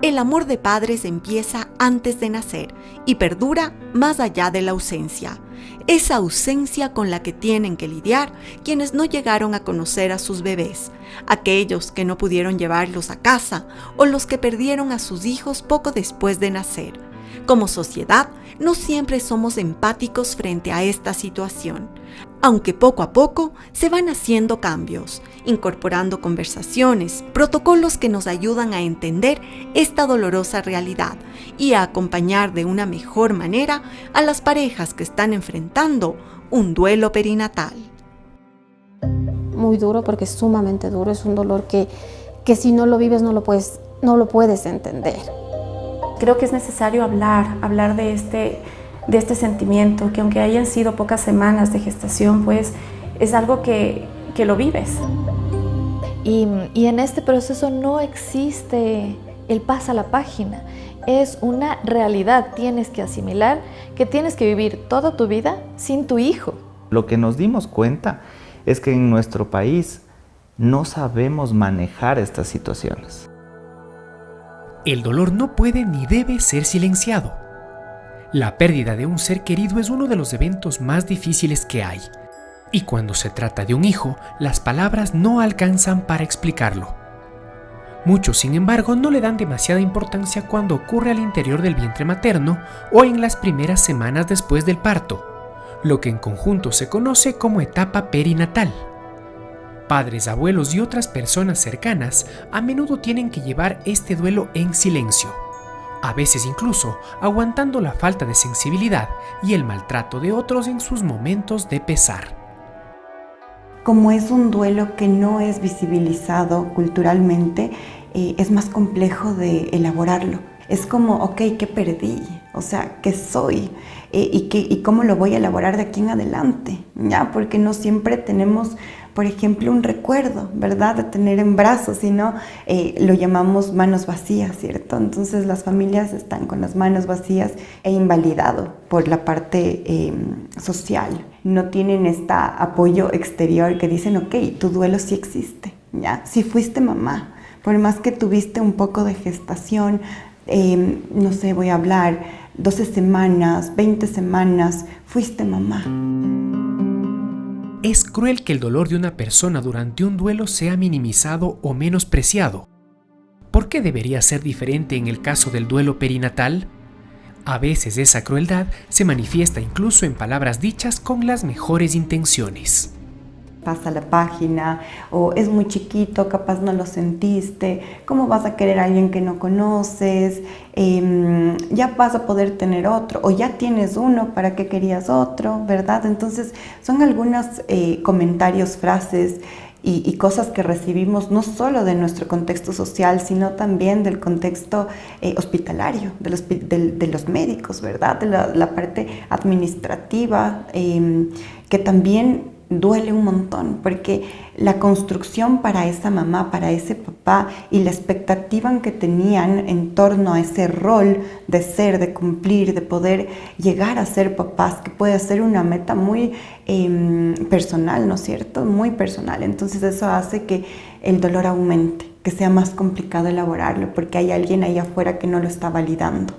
El amor de padres empieza antes de nacer y perdura más allá de la ausencia. Esa ausencia con la que tienen que lidiar quienes no llegaron a conocer a sus bebés, aquellos que no pudieron llevarlos a casa o los que perdieron a sus hijos poco después de nacer. Como sociedad, no siempre somos empáticos frente a esta situación, aunque poco a poco se van haciendo cambios, incorporando conversaciones, protocolos que nos ayudan a entender esta dolorosa realidad y a acompañar de una mejor manera a las parejas que están enfrentando un duelo perinatal. Muy duro, porque es sumamente duro, es un dolor que si no lo vives no lo puedes entender. Creo que es necesario hablar de este sentimiento, que aunque hayan sido pocas semanas de gestación, pues es algo que lo vives. Y en este proceso no existe el pasa la página, es una realidad. Tienes que asimilar que tienes que vivir toda tu vida sin tu hijo. Lo que nos dimos cuenta es que en nuestro país no sabemos manejar estas situaciones. El dolor no puede ni debe ser silenciado. La pérdida de un ser querido es uno de los eventos más difíciles que hay. Y cuando se trata de un hijo, las palabras no alcanzan para explicarlo. Muchos, sin embargo, no le dan demasiada importancia cuando ocurre al interior del vientre materno o en las primeras semanas después del parto, lo que en conjunto se conoce como etapa perinatal. Padres, abuelos y otras personas cercanas a menudo tienen que llevar este duelo en silencio, a veces incluso aguantando la falta de sensibilidad y el maltrato de otros en sus momentos de pesar. Como es un duelo que no es visibilizado culturalmente, es más complejo de elaborarlo. Es como, ok, ¿qué perdí? O sea, ¿qué soy? ¿Y cómo lo voy a elaborar de aquí en adelante? ¿Ya? Porque no siempre tenemos, por ejemplo, un recuerdo, ¿verdad? De tener en brazos, sino lo llamamos manos vacías, ¿cierto? Entonces las familias están con las manos vacías e invalidado por la parte social. No tienen este apoyo exterior que dicen, ok, tu duelo sí existe, ¿ya? Si fuiste mamá, por más que tuviste un poco de gestación, no sé, voy a hablar, 12 semanas, 20 semanas, fuiste mamá. Es cruel que el dolor de una persona durante un duelo sea minimizado o menospreciado. ¿Por qué debería ser diferente en el caso del duelo perinatal? A veces esa crueldad se manifiesta incluso en palabras dichas con las mejores intenciones. Pasa la página, o es muy chiquito, capaz no lo sentiste, ¿cómo vas a querer a alguien que no conoces? Ya vas a poder tener otro, o ya tienes uno, ¿para qué querías otro? ¿Verdad? Entonces son algunos comentarios, frases y cosas que recibimos no solo de nuestro contexto social, sino también del contexto hospitalario, de los médicos, ¿verdad? De la parte administrativa, que también duele un montón, porque la construcción para esa mamá, para ese papá y la expectativa que tenían en torno a ese rol de ser, de cumplir, de poder llegar a ser papás, que puede ser una meta muy personal, ¿no es cierto? Muy personal. Entonces eso hace que el dolor aumente, que sea más complicado elaborarlo, porque hay alguien ahí afuera que no lo está validando.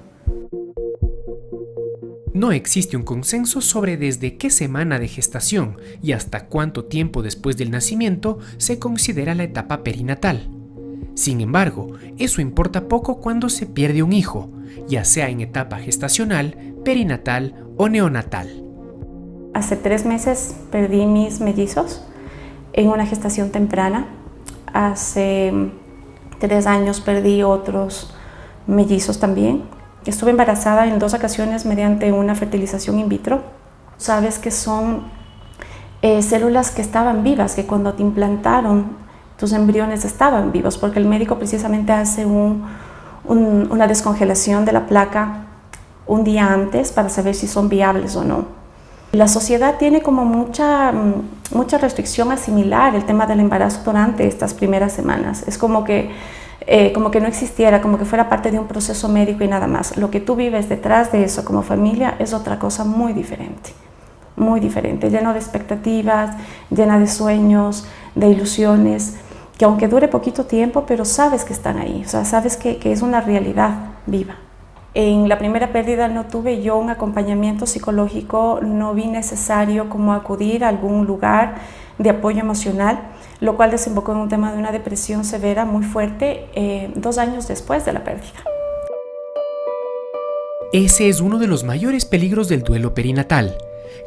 No existe un consenso sobre desde qué semana de gestación y hasta cuánto tiempo después del nacimiento se considera la etapa perinatal. Sin embargo, eso importa poco cuando se pierde un hijo, ya sea en etapa gestacional, perinatal o neonatal. Hace 3 meses perdí mis mellizos en una gestación temprana. Hace 3 años perdí otros mellizos también. Estuve embarazada en 2 ocasiones mediante una fertilización in vitro. Sabes que son células que estaban vivas, que cuando te implantaron tus embriones estaban vivos, porque el médico precisamente hace una descongelación de la placa un día antes para saber si son viables o no. La sociedad tiene como mucha restricción a asimilar el tema del embarazo durante estas primeras semanas. Es como que no existiera, como que fuera parte de un proceso médico y nada más. Lo que tú vives detrás de eso como familia es otra cosa muy diferente, lleno de expectativas, llena de sueños, de ilusiones, que aunque dure poquito tiempo, pero sabes que están ahí, o sea, sabes que es una realidad viva. En la primera pérdida no tuve yo un acompañamiento psicológico, no vi necesario como acudir a algún lugar de apoyo emocional, lo cual desembocó en un tema de una depresión severa muy fuerte 2 años después de la pérdida. Ese es uno de los mayores peligros del duelo perinatal,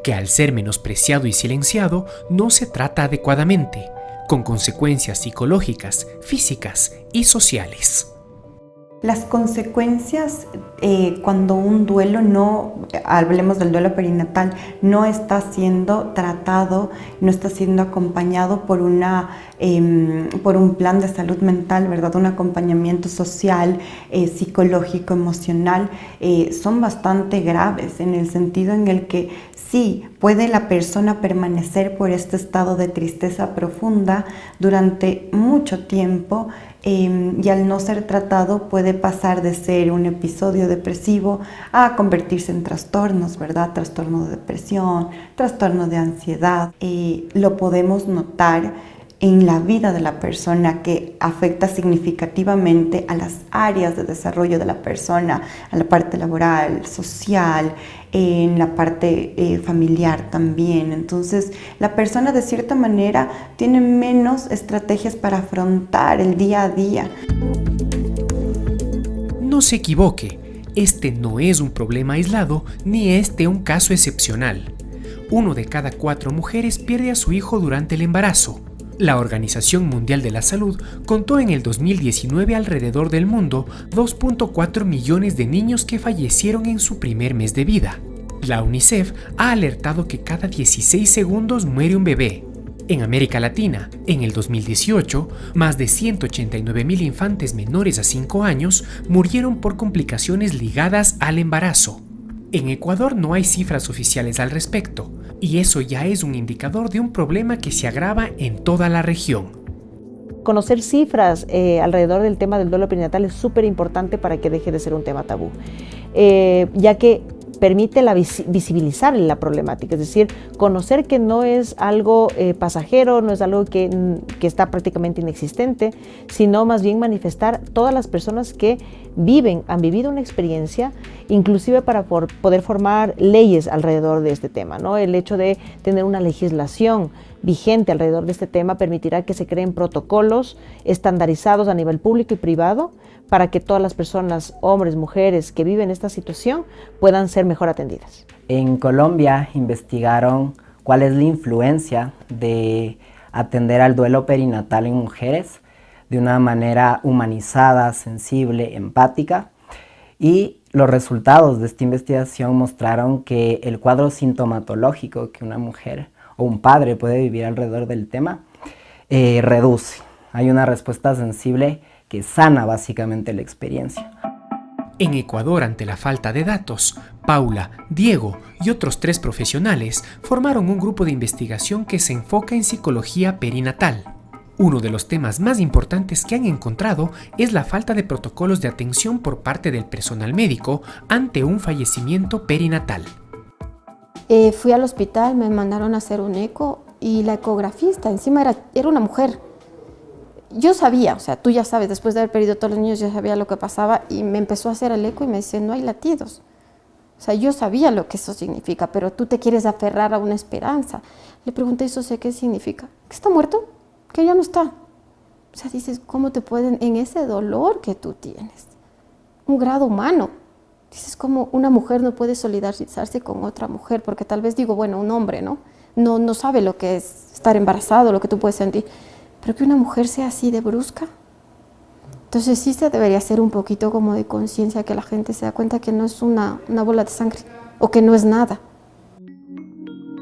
que al ser menospreciado y silenciado no se trata adecuadamente, con consecuencias psicológicas, físicas y sociales. Las consecuencias cuando un duelo hablemos del duelo perinatal, no está siendo tratado, no está siendo acompañado por un plan de salud mental, ¿verdad? Un acompañamiento social, psicológico, emocional, son bastante graves en el sentido en el que sí, puede la persona permanecer por este estado de tristeza profunda durante mucho tiempo, y al no ser tratado puede pasar de ser un episodio depresivo a convertirse en trastornos, ¿verdad? Trastorno de depresión, trastorno de ansiedad. Lo podemos notar en la vida de la persona, que afecta significativamente a las áreas de desarrollo de la persona, a la parte laboral, social, en la parte familiar también. Entonces, la persona de cierta manera tiene menos estrategias para afrontar el día a día. No se equivoque, este no es un problema aislado ni un caso excepcional. 1 de cada 4 mujeres pierde a su hijo durante el embarazo. La Organización Mundial de la Salud contó en el 2019 alrededor del mundo 2.4 millones de niños que fallecieron en su primer mes de vida. La UNICEF ha alertado que cada 16 segundos muere un bebé. En América Latina, en el 2018, más de 189,000 infantes menores a 5 años murieron por complicaciones ligadas al embarazo. En Ecuador no hay cifras oficiales al respecto, y eso ya es un indicador de un problema que se agrava en toda la región. Conocer cifras alrededor del tema del duelo perinatal es súper importante para que deje de ser un tema tabú, ya que permite visibilizar la problemática, es decir, conocer que no es algo pasajero, no es algo que está prácticamente inexistente, sino más bien manifestar todas las personas que han vivido una experiencia, inclusive para poder formar leyes alrededor de este tema, ¿no? El hecho de tener una legislación vigente alrededor de este tema permitirá que se creen protocolos estandarizados a nivel público y privado para que todas las personas, hombres, mujeres que viven esta situación puedan ser mejor atendidas. En Colombia investigaron cuál es la influencia de atender al duelo perinatal en mujeres de una manera humanizada, sensible, empática, y los resultados de esta investigación mostraron que el cuadro sintomatológico que una mujer o un padre puede vivir alrededor del tema reduce. Hay una respuesta sensible que sana básicamente la experiencia. En Ecuador, ante la falta de datos, Paula, Diego y otros 3 profesionales formaron un grupo de investigación que se enfoca en psicología perinatal. Uno de los temas más importantes que han encontrado es la falta de protocolos de atención por parte del personal médico ante un fallecimiento perinatal. Fui al hospital, me mandaron a hacer un eco y la ecografista encima era una mujer. Yo sabía, o sea, tú ya sabes, después de haber perdido todos los niños, ya sabía lo que pasaba y me empezó a hacer el eco y me dice, no hay latidos. O sea, yo sabía lo que eso significa, pero tú te quieres aferrar a una esperanza. Le pregunté, ¿eso sé qué significa? ¿Que está muerto? Que ya no está. O sea, dices, ¿cómo te pueden, en ese dolor que tú tienes, un grado humano? Dices, ¿cómo una mujer no puede solidarizarse con otra mujer? Porque tal vez digo, bueno, un hombre, ¿no? No sabe lo que es estar embarazado, lo que tú puedes sentir. Pero que una mujer sea así de brusca. Entonces sí se debería hacer un poquito como de conciencia, que la gente se da cuenta que no es una bola de sangre o que no es nada.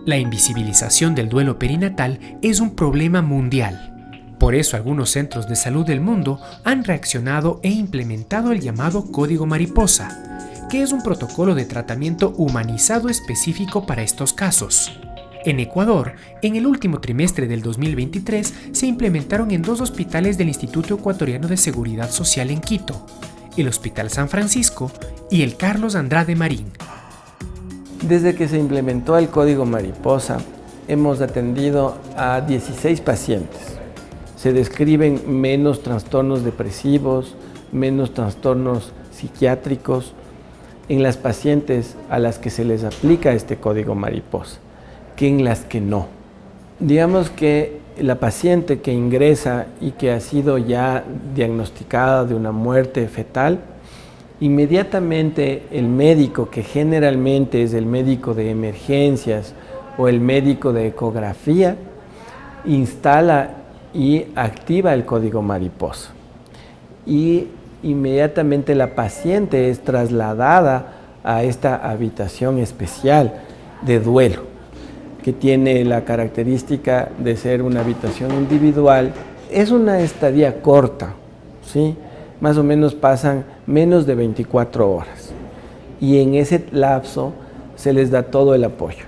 La invisibilización del duelo perinatal es un problema mundial. Por eso algunos centros de salud del mundo han reaccionado e implementado el llamado Código Mariposa, que es un protocolo de tratamiento humanizado específico para estos casos. En Ecuador, en el último trimestre del 2023, se implementaron en 2 hospitales del Instituto Ecuatoriano de Seguridad Social en Quito, el Hospital San Francisco y el Carlos Andrade Marín. Desde que se implementó el Código Mariposa, hemos atendido a 16 pacientes. se describen menos trastornos depresivos, menos trastornos psiquiátricos en las pacientes a las que se les aplica este código mariposa, que en las que no. Digamos que la paciente que ingresa y que ha sido ya diagnosticada de una muerte fetal, inmediatamente el médico, que generalmente es el médico de emergencias o el médico de ecografía, instala y activa el código mariposa. Y inmediatamente la paciente es trasladada a esta habitación especial de duelo, que tiene la característica de ser una habitación individual. Es una estadía corta, ¿sí? Más o menos pasan menos de 24 horas. Y en ese lapso se les da todo el apoyo,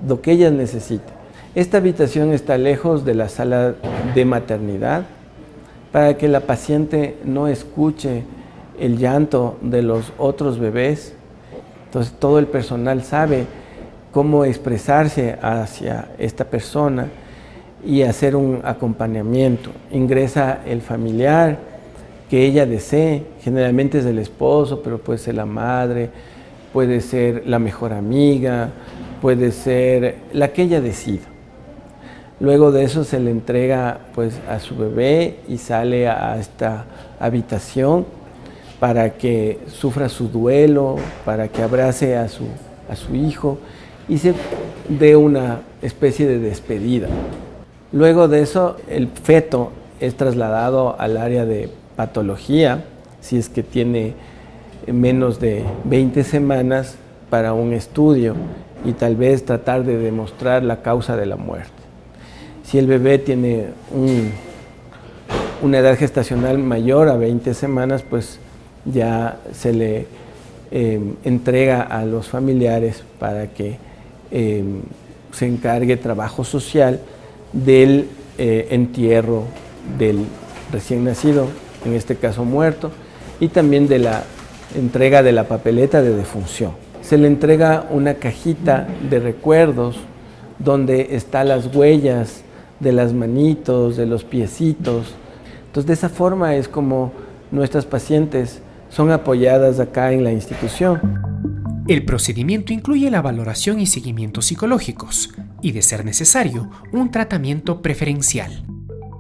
lo que ellas necesiten. Esta habitación está lejos de la sala de maternidad para que la paciente no escuche el llanto de los otros bebés. Entonces todo el personal sabe cómo expresarse hacia esta persona y hacer un acompañamiento. Ingresa el familiar que ella desee, generalmente es el esposo, pero puede ser la madre, puede ser la mejor amiga, puede ser la que ella decida. Luego de eso se le entrega pues a su bebé y sale a esta habitación para que sufra su duelo, para que abrace a su hijo y se dé una especie de despedida. Luego de eso el feto es trasladado al área de patología, si es que tiene menos de 20 semanas, para un estudio y tal vez tratar de demostrar la causa de la muerte. Si el bebé tiene una edad gestacional mayor a 20 semanas, pues ya se le entrega a los familiares para que se encargue trabajo social del entierro del recién nacido, en este caso muerto, y también de la entrega de la papeleta de defunción. Se le entrega una cajita de recuerdos donde están las huellas de las manitos, de los piecitos. Entonces, de esa forma es como nuestras pacientes son apoyadas acá en la institución. El procedimiento incluye la valoración y seguimiento psicológicos y, de ser necesario, un tratamiento preferencial.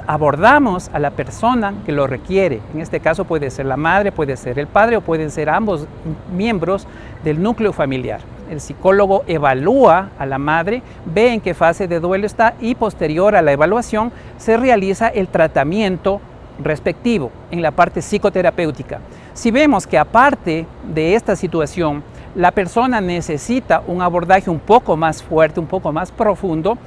Abordamos a la persona que lo requiere. En este caso puede ser la madre, puede ser el padre o pueden ser ambos miembros del núcleo familiar. El psicólogo evalúa a la madre, ve en qué fase de duelo está y posterior a la evaluación se realiza el tratamiento respectivo en la parte psicoterapéutica. Si vemos que aparte de esta situación la persona necesita un abordaje un poco más fuerte, un poco más profundo,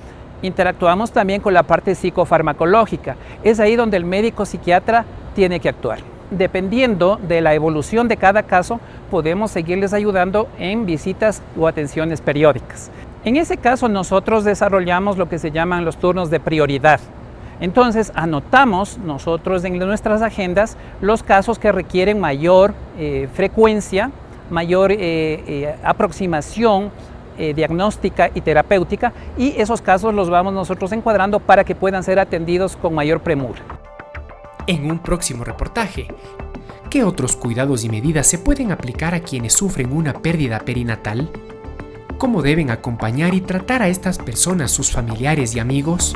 interactuamos también con la parte psicofarmacológica. Es ahí donde el médico psiquiatra tiene que actuar. Dependiendo de la evolución de cada caso, podemos seguirles ayudando en visitas o atenciones periódicas. En ese caso, nosotros desarrollamos lo que se llaman los turnos de prioridad. Entonces, anotamos nosotros en nuestras agendas los casos que requieren mayor frecuencia, mayor aproximación diagnóstica y terapéutica, y esos casos los vamos nosotros encuadrando para que puedan ser atendidos con mayor premura. En un próximo reportaje, ¿qué otros cuidados y medidas se pueden aplicar a quienes sufren una pérdida perinatal? ¿Cómo deben acompañar y tratar a estas personas, sus familiares y amigos?